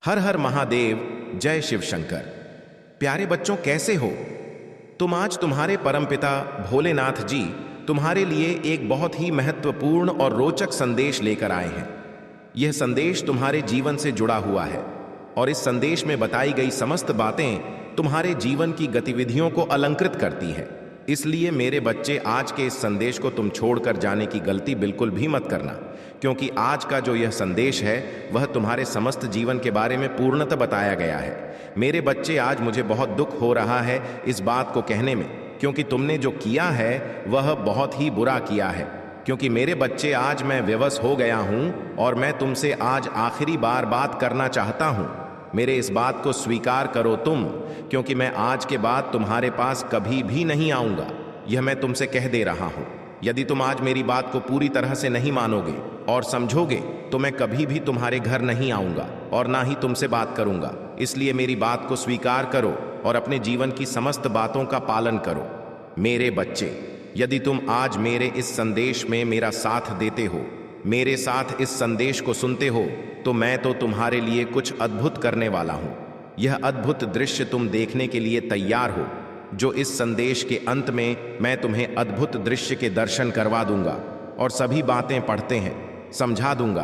हर हर महादेव, जय शिव शंकर। प्यारे बच्चों, कैसे हो तुम? आज तुम्हारे परमपिता भोलेनाथ जी तुम्हारे लिए एक बहुत ही महत्वपूर्ण और रोचक संदेश लेकर आए हैं। यह संदेश तुम्हारे जीवन से जुड़ा हुआ है और इस संदेश में बताई गई समस्त बातें तुम्हारे जीवन की गतिविधियों को अलंकृत करती है। इसलिए मेरे बच्चे, आज के इस संदेश को तुम छोड़कर जाने की गलती बिल्कुल भी मत करना, क्योंकि आज का जो यह संदेश है वह तुम्हारे समस्त जीवन के बारे में पूर्णतः बताया गया है। मेरे बच्चे, आज मुझे बहुत दुख हो रहा है इस बात को कहने में, क्योंकि तुमने जो किया है वह बहुत ही बुरा किया है। क्योंकि मेरे बच्चे, आज मैं विवश हो गया हूं और मैं तुमसे आज आखिरी बार बात करना चाहता हूं। मेरे इस बात को स्वीकार करो तुम, क्योंकि मैं आज के बाद तुम्हारे पास कभी भी नहीं आऊंगा। यह मैं तुमसे कह दे रहा हूं। यदि तुम आज मेरी बात को पूरी तरह से नहीं मानोगे और समझोगे तो मैं कभी भी तुम्हारे घर नहीं आऊंगा और ना ही तुमसे बात करूंगा। इसलिए मेरी बात को स्वीकार करो और अपने जीवन की समस्त बातों का पालन करो। मेरे बच्चे, यदि तुम आज मेरे इस संदेश में मेरा साथ देते हो, मेरे साथ इस संदेश को सुनते हो, तो मैं तो तुम्हारे लिए कुछ अद्भुत करने वाला हूं। यह अद्भुत दृश्य तुम देखने के लिए तैयार हो, जो इस संदेश के अंत में मैं तुम्हें अद्भुत दृश्य के दर्शन करवा दूंगा और सभी बातें पढ़ते हैं समझा दूंगा।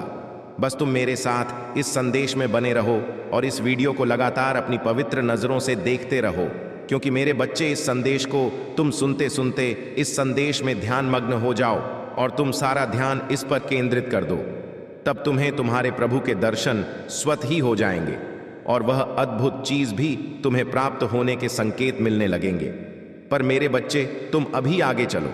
बस तुम मेरे साथ इस संदेश में बने रहो और इस वीडियो को लगातार अपनी पवित्र नजरों से देखते रहो, क्योंकि मेरे बच्चे, इस संदेश को तुम सुनते सुनते इस संदेश में ध्यान मग्न हो जाओ और तुम सारा ध्यान इस पर केंद्रित कर दो। तब तुम्हें तुम्हारे प्रभु के दर्शन स्वतः ही हो जाएंगे और वह अद्भुत चीज भी तुम्हें प्राप्त होने के संकेत मिलने लगेंगे। पर मेरे बच्चे, तुम अभी आगे चलो।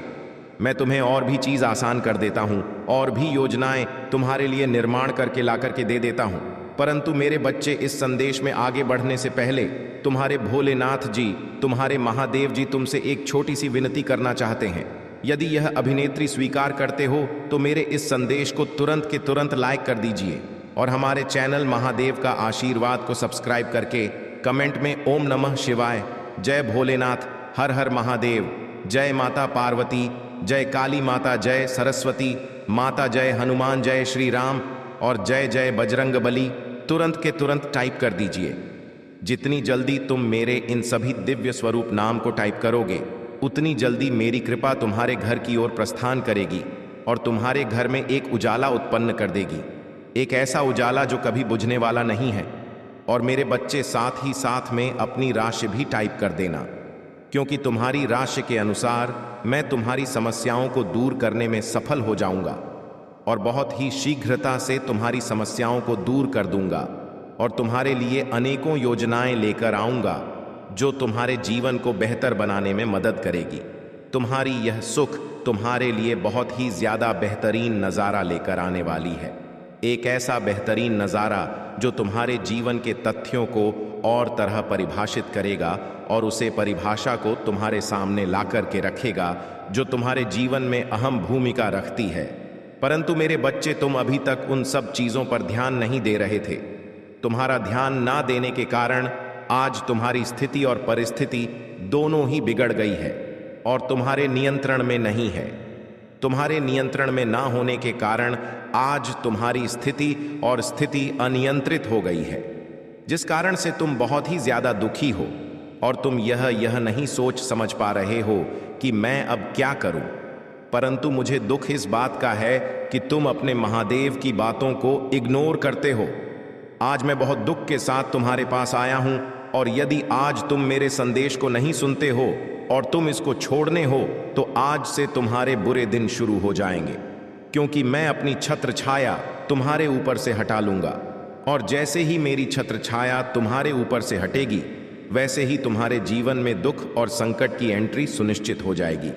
मैं तुम्हें और भी चीज आसान कर देता हूं और भी योजनाएं तुम्हारे लिए निर्माण करके ला करके दे देता हूं। परंतु मेरे बच्चे, इस संदेश में आगे बढ़ने से पहले तुम्हारे भोलेनाथ जी, तुम्हारे महादेव जी तुमसे एक छोटी सी विनती करना चाहते हैं। यदि यह अभिनेत्री स्वीकार करते हो तो मेरे इस संदेश को तुरंत के तुरंत लाइक कर दीजिए और हमारे चैनल महादेव का आशीर्वाद को सब्सक्राइब करके कमेंट में ओम नमः शिवाय, जय भोलेनाथ, हर हर महादेव, जय माता पार्वती, जय काली माता, जय सरस्वती माता, जय हनुमान, जय श्री राम और जय जय बजरंग बली तुरंत के तुरंत टाइप कर दीजिए। जितनी जल्दी तुम मेरे इन सभी दिव्य स्वरूप नाम को टाइप करोगे, उतनी जल्दी मेरी कृपा तुम्हारे घर की ओर प्रस्थान करेगी और तुम्हारे घर में एक उजाला उत्पन्न कर देगी, एक ऐसा उजाला जो कभी बुझने वाला नहीं है। और मेरे बच्चे, साथ ही साथ में अपनी राशि भी टाइप कर देना, क्योंकि तुम्हारी राशि के अनुसार मैं तुम्हारी समस्याओं को दूर करने में सफल हो जाऊंगा और बहुत ही शीघ्रता से तुम्हारी समस्याओं को दूर कर दूंगा और तुम्हारे लिए अनेकों योजनाएं लेकर आऊंगा जो तुम्हारे जीवन को बेहतर बनाने में मदद करेगी। तुम्हारी यह सुख तुम्हारे लिए बहुत ही ज्यादा बेहतरीन नज़ारा लेकर आने वाली है। एक ऐसा बेहतरीन नज़ारा जो तुम्हारे जीवन के तथ्यों को और तरह परिभाषित करेगा और उसे परिभाषा को तुम्हारे सामने ला कर के रखेगा जो तुम्हारे जीवन में अहम भूमिका रखती है। परंतु मेरे बच्चे, तुम अभी तक उन सब चीज़ों पर ध्यान नहीं दे रहे थे। तुम्हारा ध्यान ना देने के कारण आज तुम्हारी स्थिति और परिस्थिति दोनों ही बिगड़ गई है और तुम्हारे नियंत्रण में नहीं है। तुम्हारे नियंत्रण में ना होने के कारण आज तुम्हारी स्थिति अनियंत्रित हो गई है, जिस कारण से तुम बहुत ही ज्यादा दुखी हो और तुम यह नहीं सोच समझ पा रहे हो कि मैं अब क्या करूं। परंतु मुझे दुख इस बात का है कि तुम अपने महादेव की बातों को इग्नोर करते हो। आज मैं बहुत दुख के साथ तुम्हारे पास आया हूं और यदि आज तुम मेरे संदेश को नहीं सुनते हो और तुम इसको छोड़ने हो तो आज से तुम्हारे बुरे दिन शुरू हो जाएंगे, क्योंकि मैं अपनी छत्र छाया तुम्हारे ऊपर से हटा लूंगा और जैसे ही मेरी छत्र छाया तुम्हारे ऊपर से हटेगी, वैसे ही तुम्हारे जीवन में दुख और संकट की एंट्री सुनिश्चित हो जाएगी।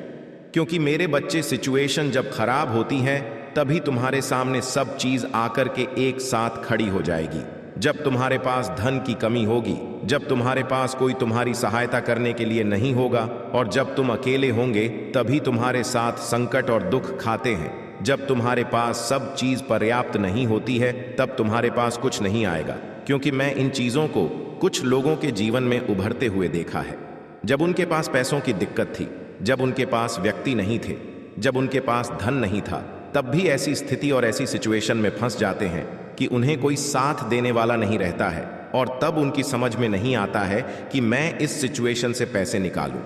क्योंकि मेरे बच्चे, सिचुएशन जब खराब होती है तभी तुम्हारे सामने सब चीज आकर के एक साथ खड़ी हो जाएगी। जब तुम्हारे पास धन की कमी होगी, जब तुम्हारे पास कोई तुम्हारी सहायता करने के लिए नहीं होगा और जब तुम अकेले होंगे, तभी तुम्हारे साथ संकट और दुख खाते हैं। जब तुम्हारे पास सब चीज पर्याप्त नहीं होती है, तब तुम्हारे पास कुछ नहीं आएगा। क्योंकि मैं इन चीजों को कुछ लोगों के जीवन में उभरते हुए देखा है। जब उनके पास पैसों की दिक्कत थी, जब उनके पास व्यक्ति नहीं थे, जब उनके पास धन नहीं था, तब भी ऐसी स्थिति और ऐसी सिचुएशन में फंस जाते हैं कि उन्हें कोई साथ देने वाला नहीं रहता है। और तब उनकी समझ में नहीं आता है कि मैं इस सिचुएशन से पैसे निकालूं।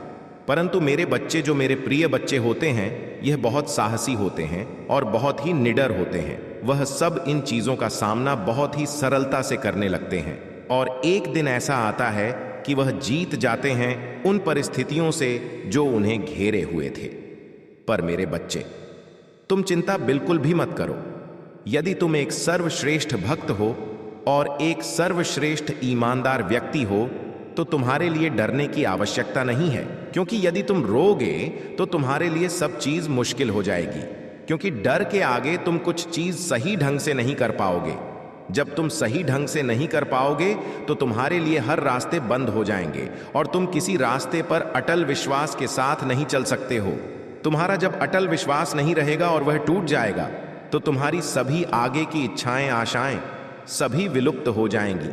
परंतु मेरे बच्चे, जो मेरे प्रिय बच्चे होते हैं, यह बहुत साहसी होते हैं और बहुत ही निडर होते हैं। वह सब इन चीज़ों का सामना बहुत ही सरलता से करने लगते हैं और एक दिन ऐसा आता है कि वह जीत जाते हैं उन परिस्थितियों से जो उन्हें घेरे हुए थे। पर मेरे बच्चे, तुम चिंता बिल्कुल भी मत करो। यदि तुम एक सर्वश्रेष्ठ भक्त हो और एक सर्वश्रेष्ठ ईमानदार व्यक्ति हो तो तुम्हारे लिए डरने की आवश्यकता नहीं है, क्योंकि यदि तुम रोगे तो तुम्हारे लिए सब चीज मुश्किल हो जाएगी, क्योंकि डर के आगे तुम कुछ चीज सही ढंग से नहीं कर पाओगे। जब तुम सही ढंग से नहीं कर पाओगे तो तुम्हारे लिए हर रास्ते बंद हो जाएंगे और तुम किसी रास्ते पर अटल विश्वास के साथ नहीं चल सकते हो। तुम्हारा जब अटल विश्वास नहीं रहेगा और वह टूट जाएगा तो तुम्हारी सभी आगे की इच्छाएं, आशाएं सभी विलुप्त हो जाएंगी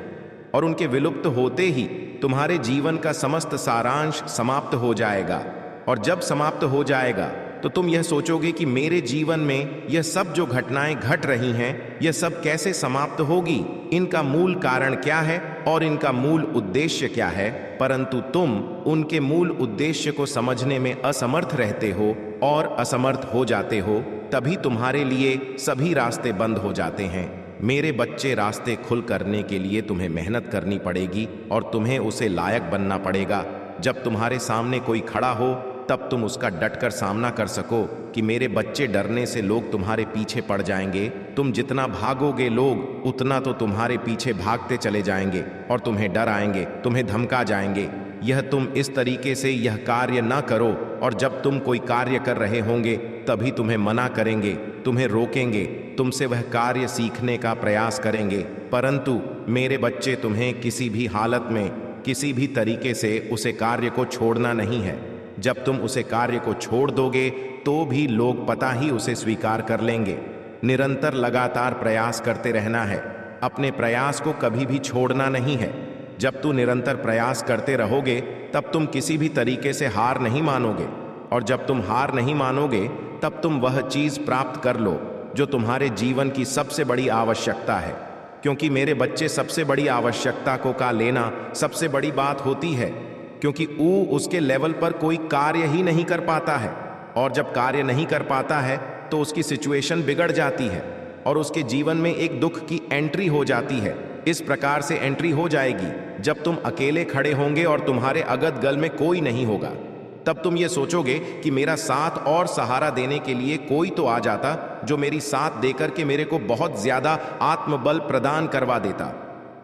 और उनके विलुप्त होते ही तुम्हारे जीवन का समस्त सारांश समाप्त हो जाएगा। और जब समाप्त हो जाएगा तो तुम यह सोचोगे कि मेरे जीवन में यह सब जो घटनाएं घट रही हैं, यह सब कैसे समाप्त होगी, इनका मूल कारण क्या है और इनका मूल उद्देश्य क्या है। परंतु तुम उनके मूल उद्देश्य को समझने में असमर्थ रहते हो और असमर्थ हो जाते हो, तभी तुम्हारे लिए सभी रास्ते बंद हो जाते हैं। मेरे बच्चे, रास्ते खुल करने के लिए तुम्हें मेहनत करनी पड़ेगी और तुम्हें उसे लायक बनना पड़ेगा। जब तुम्हारे सामने कोई खड़ा हो तब तुम उसका डटकर सामना कर सको कि मेरे बच्चे, डरने से लोग तुम्हारे पीछे पड़ जाएंगे। तुम जितना भागोगे लोग उतना तो तुम्हारे पीछे भागते चले जाएंगे और तुम्हें डर आएंगे, तुम्हें धमका जाएंगे। यह तुम इस तरीके से यह कार्य ना करो, और जब तुम कोई कार्य कर रहे होंगे तभी तुम्हें मना करेंगे, तुम्हें रोकेंगे, तुमसे वह कार्य सीखने का प्रयास करेंगे। परंतु मेरे बच्चे, तुम्हें किसी भी हालत में, किसी भी तरीके से उसे कार्य को छोड़ना नहीं है। जब तुम उसे कार्य को छोड़ दोगे तो भी लोग पता ही उसे स्वीकार कर लेंगे। निरंतर लगातार प्रयास करते रहना है, अपने प्रयास को कभी भी छोड़ना नहीं है। जब तुम निरंतर प्रयास करते रहोगे तब तुम किसी भी तरीके से हार नहीं मानोगे, और जब तुम हार नहीं मानोगे तब तुम वह चीज प्राप्त कर लो जो तुम्हारे जीवन की सबसे बड़ी आवश्यकता है। क्योंकि मेरे बच्चे, सबसे बड़ी आवश्यकता को का लेना सबसे बड़ी बात होती है, क्योंकि वो उसके लेवल पर कोई कार्य ही नहीं कर पाता है, और जब कार्य नहीं कर पाता है तो उसकी सिचुएशन बिगड़ जाती है और उसके जीवन में एक दुख की एंट्री हो जाती है। इस प्रकार से एंट्री हो जाएगी जब तुम अकेले खड़े होंगे और तुम्हारे अगल-बगल में कोई नहीं होगा। तब तुम ये सोचोगे कि मेरा साथ और सहारा देने के लिए कोई तो आ जाता जो मेरी साथ देकर के मेरे को बहुत ज्यादा आत्मबल प्रदान करवा देता।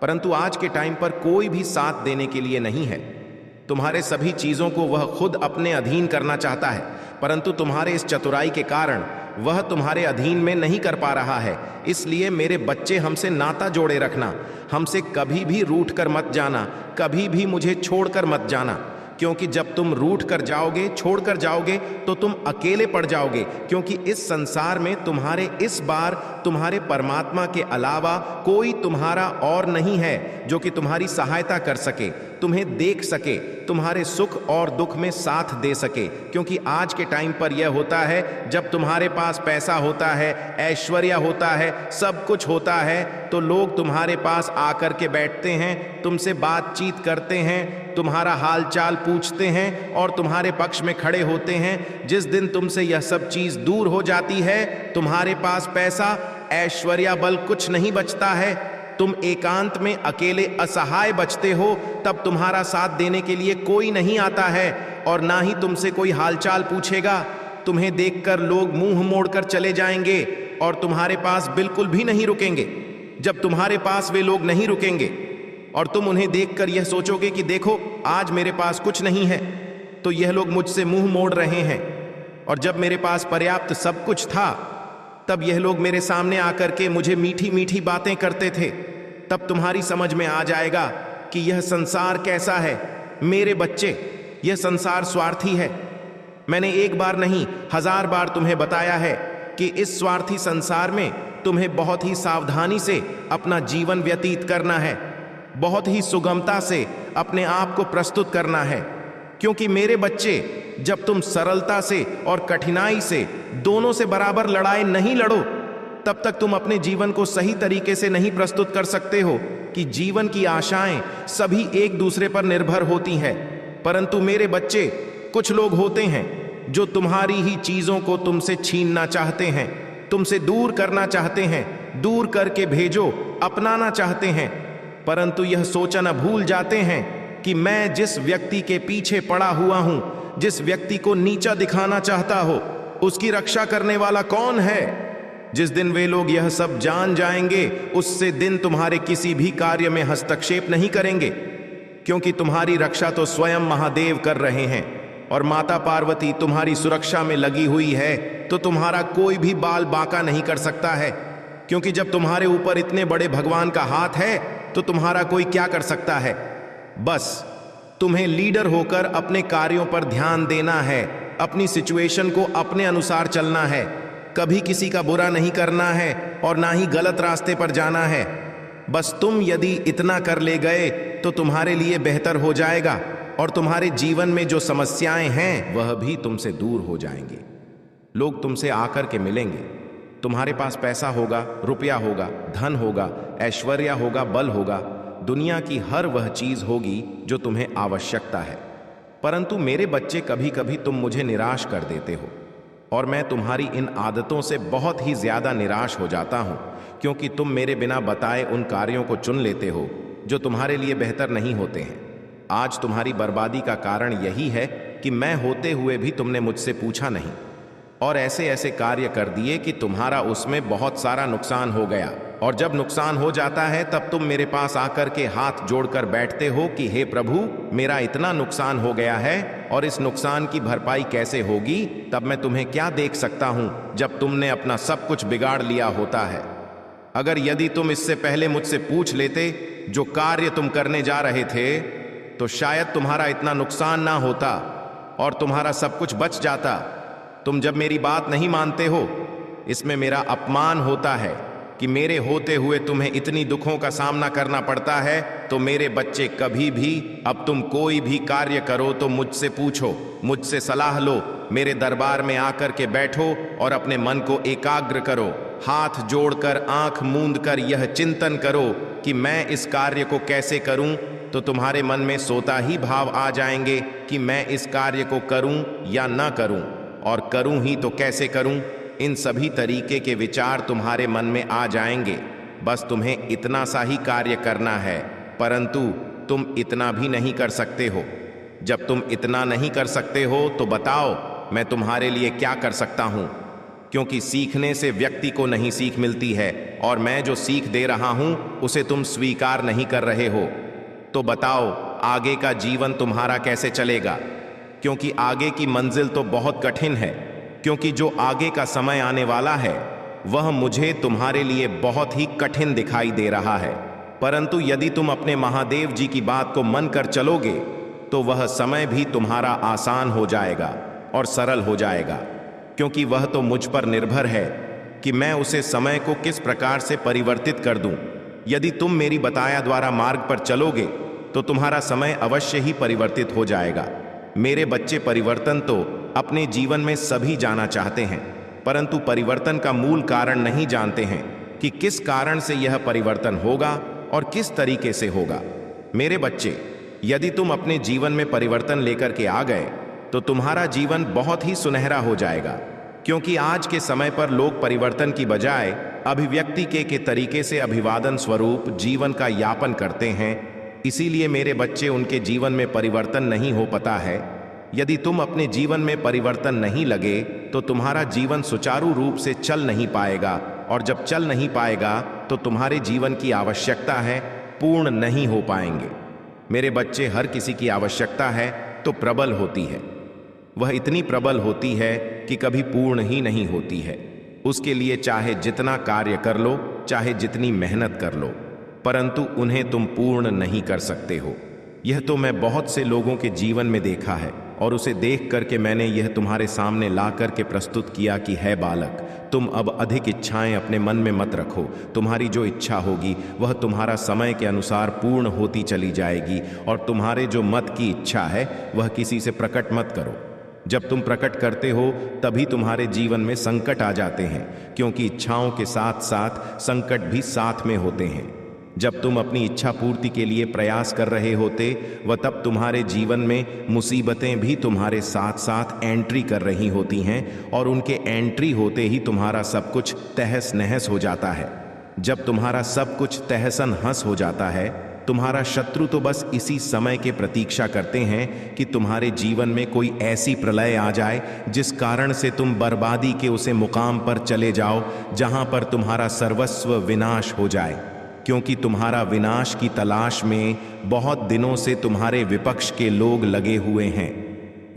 परंतु आज के टाइम पर कोई भी साथ देने के लिए नहीं है। तुम्हारे सभी चीजों को वह खुद अपने अधीन करना चाहता है, परंतु तुम्हारे इस चतुराई के कारण वह तुम्हारे अधीन में नहीं कर पा रहा है। इसलिए मेरे बच्चे, हमसे नाता जोड़े रखना, हमसे कभी भी रूठ कर मत जाना, कभी भी मुझे छोड़कर मत जाना। क्योंकि जब तुम रूठ कर जाओगे, छोड़ कर जाओगे, तो तुम अकेले पड़ जाओगे। क्योंकि इस संसार में तुम्हारे इस बार तुम्हारे परमात्मा के अलावा कोई तुम्हारा और नहीं है जो कि तुम्हारी सहायता कर सके, तुम्हें देख सके, तुम्हारे सुख और दुख में साथ दे सके। क्योंकि आज के टाइम पर यह होता है, जब तुम्हारे पास पैसा होता है, ऐश्वर्य होता है, सब कुछ होता है, तो लोग तुम्हारे पास आकर के बैठते हैं, तुमसे बातचीत करते हैं, तुम्हारा हाल चाल पूछते हैं और तुम्हारे पक्ष में खड़े होते हैं। जिस दिन तुमसे यह सब चीज दूर हो जाती है, तुम्हारे पास पैसा, ऐश्वर्य, बल कुछ नहीं बचता है, तुम एकांत में अकेले असहाय बचते हो, तब तुम्हारा साथ देने के लिए कोई नहीं आता है और ना ही तुमसे कोई हालचाल पूछेगा। तुम्हें देखकर लोग मुंह मोड़कर चले जाएंगे और तुम्हारे पास बिल्कुल भी नहीं रुकेंगे। जब तुम्हारे पास वे लोग नहीं रुकेंगे और तुम उन्हें देखकर यह सोचोगे कि देखो, आज मेरे पास कुछ नहीं है, तो यह लोग मुझसे मुंह मोड़ रहे हैं, और जब मेरे पास पर्याप्त सब कुछ था तब यह लोग मेरे सामने आकर के मुझे मीठी मीठी बातें करते थे। तब तुम्हारी समझ में आ जाएगा कि यह संसार कैसा है। मेरे बच्चे, यह संसार स्वार्थी है। मैंने एक बार नहीं, 1000 बार तुम्हें बताया है कि इस स्वार्थी संसार में तुम्हें बहुत ही सावधानी से अपना जीवन व्यतीत करना है, बहुत ही सुगमता से अपने आप को प्रस्तुत करना है। क्योंकि मेरे बच्चे, जब तुम सरलता से और कठिनाई से दोनों से बराबर लड़ाई नहीं लड़ो, तब तक तुम अपने जीवन को सही तरीके से नहीं प्रस्तुत कर सकते हो कि जीवन की आशाएं सभी एक दूसरे पर निर्भर होती हैं। परंतु मेरे बच्चे, कुछ लोग होते हैं जो तुम्हारी ही चीजों को तुमसे छीनना चाहते हैं, तुमसे दूर करना चाहते हैं, दूर करके भेजो, अपनाना चाहते हैं, परंतु यह सोचना भूल जाते हैं कि मैं जिस व्यक्ति के पीछे पड़ा हुआ हूं, जिस व्यक्ति को नीचा दिखाना चाहता हो, उसकी रक्षा करने वाला कौन है। जिस दिन वे लोग यह सब जान जाएंगे, उससे दिन तुम्हारे किसी भी कार्य में हस्तक्षेप नहीं करेंगे, क्योंकि तुम्हारी रक्षा तो स्वयं महादेव कर रहे हैं और माता पार्वती तुम्हारी सुरक्षा में लगी हुई है। तो तुम्हारा कोई भी बाल बांका नहीं कर सकता है, क्योंकि जब तुम्हारे ऊपर इतने बड़े भगवान का हाथ है तो तुम्हारा कोई क्या कर सकता है। बस तुम्हें लीडर होकर अपने कार्यों पर ध्यान देना है, अपनी सिचुएशन को अपने अनुसार चलना है, कभी किसी का बुरा नहीं करना है और ना ही गलत रास्ते पर जाना है। बस तुम यदि इतना कर ले गए तो तुम्हारे लिए बेहतर हो जाएगा और तुम्हारे जीवन में जो समस्याएं हैं वह भी तुमसे दूर हो जाएंगी। लोग तुमसे आकर के मिलेंगे, तुम्हारे पास पैसा होगा, रुपया होगा, धन होगा, ऐश्वर्य होगा, बल होगा, दुनिया की हर वह चीज होगी जो तुम्हें आवश्यकता है। परंतु मेरे बच्चे, कभी कभी तुम मुझे निराश कर देते हो और मैं तुम्हारी इन आदतों से बहुत ही ज्यादा निराश हो जाता हूं, क्योंकि तुम मेरे बिना बताए उन कार्यों को चुन लेते हो जो तुम्हारे लिए बेहतर नहीं होते हैं। आज तुम्हारी बर्बादी का कारण यही है कि मैं होते हुए भी तुमने मुझसे पूछा नहीं और ऐसे ऐसे कार्य कर दिए कि तुम्हारा उसमें बहुत सारा नुकसान हो गया। और जब नुकसान हो जाता है तब तुम मेरे पास आकर के हाथ जोड़कर बैठते हो कि हे प्रभु, मेरा इतना नुकसान हो गया है और इस नुकसान की भरपाई कैसे होगी। तब मैं तुम्हें क्या देख सकता हूं जब तुमने अपना सब कुछ बिगाड़ लिया होता है। अगर यदि तुम इससे पहले मुझसे पूछ लेते जो कार्य तुम करने जा रहे थे, तो शायद तुम्हारा इतना नुकसान ना होता और तुम्हारा सब कुछ बच जाता। तुम जब मेरी बात नहीं मानते हो, इसमें मेरा अपमान होता है कि मेरे होते हुए तुम्हें इतनी दुखों का सामना करना पड़ता है। तो मेरे बच्चे, कभी भी अब तुम कोई भी कार्य करो तो मुझसे पूछो, मुझसे सलाह लो, मेरे दरबार में आकर के बैठो और अपने मन को एकाग्र करो, हाथ जोड़कर आंख मूंद कर यह चिंतन करो कि मैं इस कार्य को कैसे करूं। तो तुम्हारे मन में सोता ही भाव आ जाएंगे कि मैं इस कार्य को करूं या ना करूं, और करूं ही तो कैसे करूं। इन सभी तरीके के विचार तुम्हारे मन में आ जाएंगे। बस तुम्हें इतना सा ही कार्य करना है, परंतु तुम इतना भी नहीं कर सकते हो। जब तुम इतना नहीं कर सकते हो तो बताओ मैं तुम्हारे लिए क्या कर सकता हूं, क्योंकि सीखने से व्यक्ति को नहीं सीख मिलती है और मैं जो सीख दे रहा हूं उसे तुम स्वीकार नहीं कर रहे हो। तो बताओ आगे का जीवन तुम्हारा कैसे चलेगा, क्योंकि आगे की मंजिल तो बहुत कठिन है, क्योंकि जो आगे का समय आने वाला है वह मुझे तुम्हारे लिए बहुत ही कठिन दिखाई दे रहा है। परंतु यदि तुम अपने महादेव जी की बात को मन कर चलोगे तो वह समय भी तुम्हारा आसान हो जाएगा और सरल हो जाएगा, क्योंकि वह तो मुझ पर निर्भर है कि मैं उसे समय को किस प्रकार से परिवर्तित कर दूं। यदि तुम मेरी बताया द्वारा मार्ग पर चलोगे तो तुम्हारा समय अवश्य ही परिवर्तित हो जाएगा। मेरे बच्चे, परिवर्तन तो अपने जीवन में सभी जाना चाहते हैं, परंतु परिवर्तन का मूल कारण नहीं जानते हैं कि किस कारण से यह परिवर्तन होगा और किस तरीके से होगा। मेरे बच्चे, यदि तुम अपने जीवन में परिवर्तन लेकर के आ गए तो तुम्हारा जीवन बहुत ही सुनहरा हो जाएगा, क्योंकि आज के समय पर लोग परिवर्तन की बजाय अभिव्यक्ति के तरीके से अभिवादन स्वरूप जीवन का यापन करते हैं। इसीलिए मेरे बच्चे, उनके जीवन में परिवर्तन नहीं हो पाता है। यदि तुम अपने जीवन में परिवर्तन नहीं लगे तो तुम्हारा जीवन सुचारू रूप से चल नहीं पाएगा, और जब चल नहीं पाएगा तो तुम्हारे जीवन की आवश्यकता है पूर्ण नहीं हो पाएंगे। मेरे बच्चे, हर किसी की आवश्यकता है तो प्रबल होती है, वह इतनी प्रबल होती है कि कभी पूर्ण ही नहीं होती है। उसके लिए चाहे जितना कार्य कर लो, चाहे जितनी मेहनत कर लो, परंतु उन्हें तुम पूर्ण नहीं कर सकते हो। यह तो मैं बहुत से लोगों के जीवन में देखा है और उसे देख करके मैंने यह तुम्हारे सामने ला करके प्रस्तुत किया कि है बालक, तुम अब अधिक इच्छाएं अपने मन में मत रखो। तुम्हारी जो इच्छा होगी वह तुम्हारा समय के अनुसार पूर्ण होती चली जाएगी, और तुम्हारे जो मत की इच्छा है वह किसी से प्रकट मत करो। जब तुम प्रकट करते हो तभी तुम्हारे जीवन में संकट आ जाते हैं, क्योंकि इच्छाओं के साथ साथ संकट भी साथ में होते हैं। जब तुम अपनी इच्छा पूर्ति के लिए प्रयास कर रहे होते तब तुम्हारे जीवन में मुसीबतें भी तुम्हारे साथ साथ एंट्री कर रही होती हैं, और उनके एंट्री होते ही तुम्हारा सब कुछ तहस नहस हो जाता है। जब तुम्हारा सब कुछ तहसन हस हो जाता है, तुम्हारा शत्रु तो बस इसी समय के प्रतीक्षा करते हैं कि तुम्हारे जीवन में कोई ऐसी प्रलय आ जाए जिस कारण से तुम बर्बादी के उसे मुकाम पर चले जाओ जहां पर तुम्हारा सर्वस्व विनाश हो जाए, क्योंकि तुम्हारा विनाश की तलाश में बहुत दिनों से तुम्हारे विपक्ष के लोग लगे हुए हैं।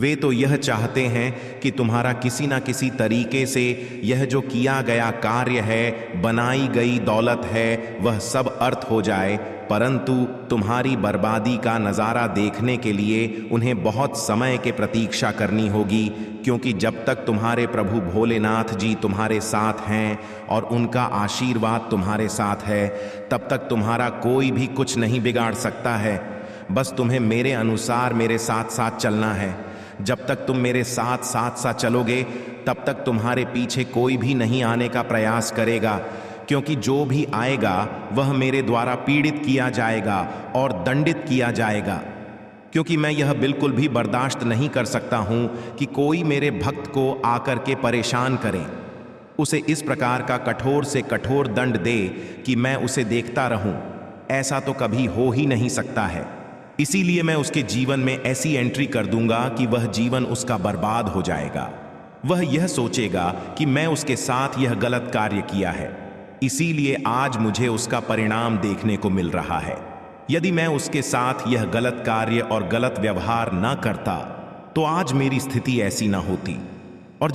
वे तो यह चाहते हैं कि तुम्हारा किसी ना किसी तरीके से यह जो किया गया कार्य है, बनाई गई दौलत है, वह सब अर्थ हो जाए, परंतु तुम्हारी बर्बादी का नज़ारा देखने के लिए उन्हें बहुत समय के प्रतीक्षा करनी होगी, क्योंकि जब तक तुम्हारे प्रभु भोलेनाथ जी तुम्हारे साथ हैं और उनका आशीर्वाद तुम्हारे साथ है, तब तक तुम्हारा कोई भी कुछ नहीं बिगाड़ सकता है। बस तुम्हें मेरे अनुसार मेरे साथ साथ चलना है। जब तक तुम मेरे साथ साथ चलोगे तब तक तुम्हारे पीछे कोई भी नहीं आने का प्रयास करेगा, क्योंकि जो भी आएगा वह मेरे द्वारा पीड़ित किया जाएगा और दंडित किया जाएगा। क्योंकि मैं यह बिल्कुल भी बर्दाश्त नहीं कर सकता हूं कि कोई मेरे भक्त को आकर के परेशान करे, उसे इस प्रकार का कठोर से कठोर दंड दे कि मैं उसे देखता रहूं। ऐसा तो कभी हो ही नहीं सकता है। इसीलिए मैं उसके जीवन में ऐसी एंट्री कर दूंगा कि वह जीवन उसका बर्बाद हो जाएगा। वह यह सोचेगा कि मैं उसके साथ यह गलत कार्य किया है, इसीलिए आज मुझे उसका परिणाम देखने को मिल रहा है। यदि मैं उसके साथ यह गलत कार्य और गलत व्यवहार न करता तो आज मेरी स्थिति ऐसी न होती।